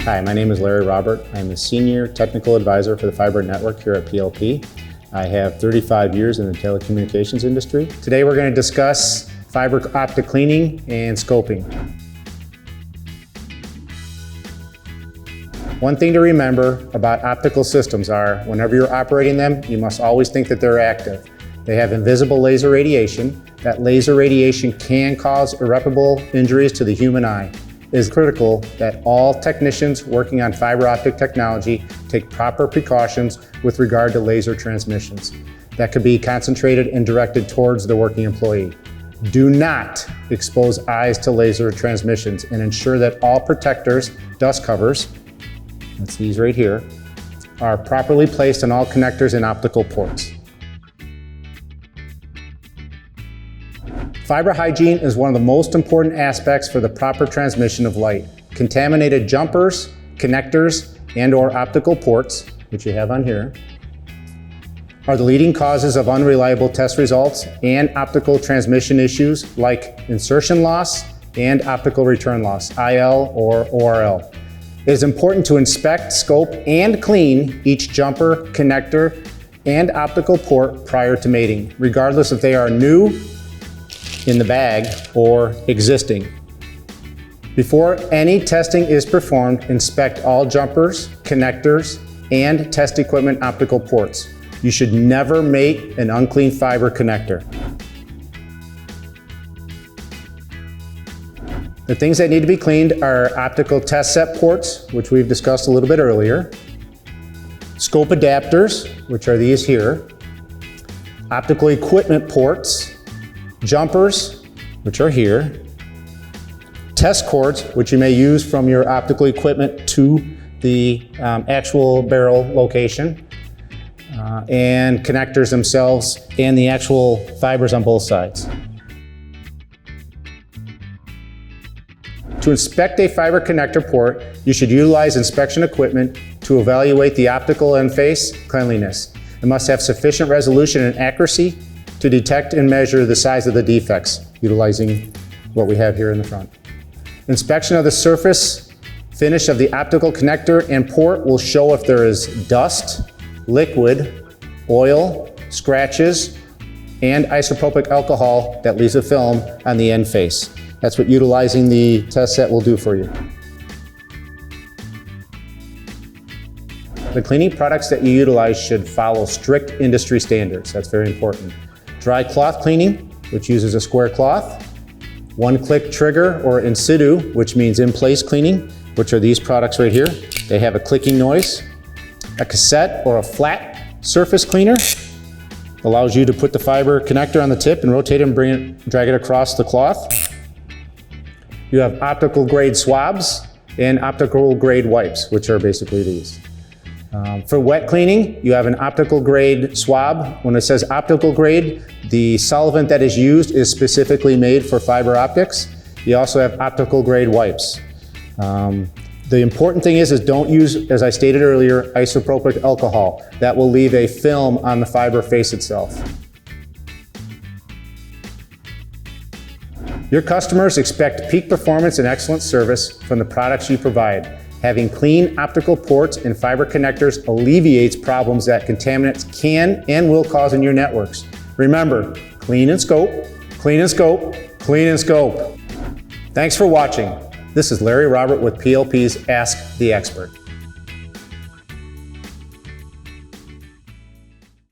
Hi, my name is Larry Robbert. I'm the Senior Technical Advisor for the Fiber Network here at PLP. I have 35 years in the telecommunications industry. Today we're going to discuss fiber optic cleaning and scoping. One thing to remember about optical systems are, whenever you're operating them, you must always think that they're active. They have invisible laser radiation. That laser radiation can cause irreparable injuries to the human eye. It is critical that all technicians working on fiber optic technology take proper precautions with regard to laser transmissions. That could be concentrated and directed towards the working employee. Do not expose eyes to laser transmissions, and ensure that all protectors, dust covers, that's these right here, are properly placed on all connectors and optical ports. Fiber hygiene is one of the most important aspects for the proper transmission of light. Contaminated jumpers, connectors, and/or optical ports, which you have on here, are the leading causes of unreliable test results and optical transmission issues like insertion loss and optical return loss, IL or ORL. It is important to inspect, scope, and clean each jumper, connector, and optical port prior to mating, regardless if they are new, in the bag, or existing. Before any testing is performed, inspect all jumpers, connectors, and test equipment optical ports. You should never mate an unclean fiber connector. The things that need to be cleaned are optical test set ports, which we've discussed a little bit earlier, scope adapters, which are these here, optical equipment ports, jumpers, which are here, test cords, which you may use from your optical equipment to the actual barrel location, and connectors themselves and the actual fibers on both sides. To inspect a fiber connector port, you should utilize inspection equipment to evaluate the optical end face cleanliness. It must have sufficient resolution and accuracy to detect and measure the size of the defects, utilizing what we have here in the front. Inspection of the surface finish of the optical connector and port will show if there is dust, liquid, oil, scratches, and isopropyl alcohol that leaves a film on the end face. That's what utilizing the test set will do for you. The cleaning products that you utilize should follow strict industry standards. That's very important. Dry cloth cleaning, which uses a square cloth. One-click trigger or in situ, which means in-place cleaning, which are these products right here. They have a clicking noise. A cassette or a flat surface cleaner allows you to put the fiber connector on the tip and rotate it and drag it across the cloth. You have optical grade swabs and optical grade wipes, which are basically these. For wet cleaning, you have an optical grade swab. When it says optical grade, the solvent that is used is specifically made for fiber optics. You also have optical grade wipes. The important thing is don't use, as I stated earlier, isopropyl alcohol. That will leave a film on the fiber face itself. Your customers expect peak performance and excellent service from the products you provide. Having clean optical ports and fiber connectors alleviates problems that contaminants can and will cause in your networks. Remember, clean and scope, clean and scope, clean and scope. Thanks for watching. This is Larry Robbert with PLP's Ask the Expert.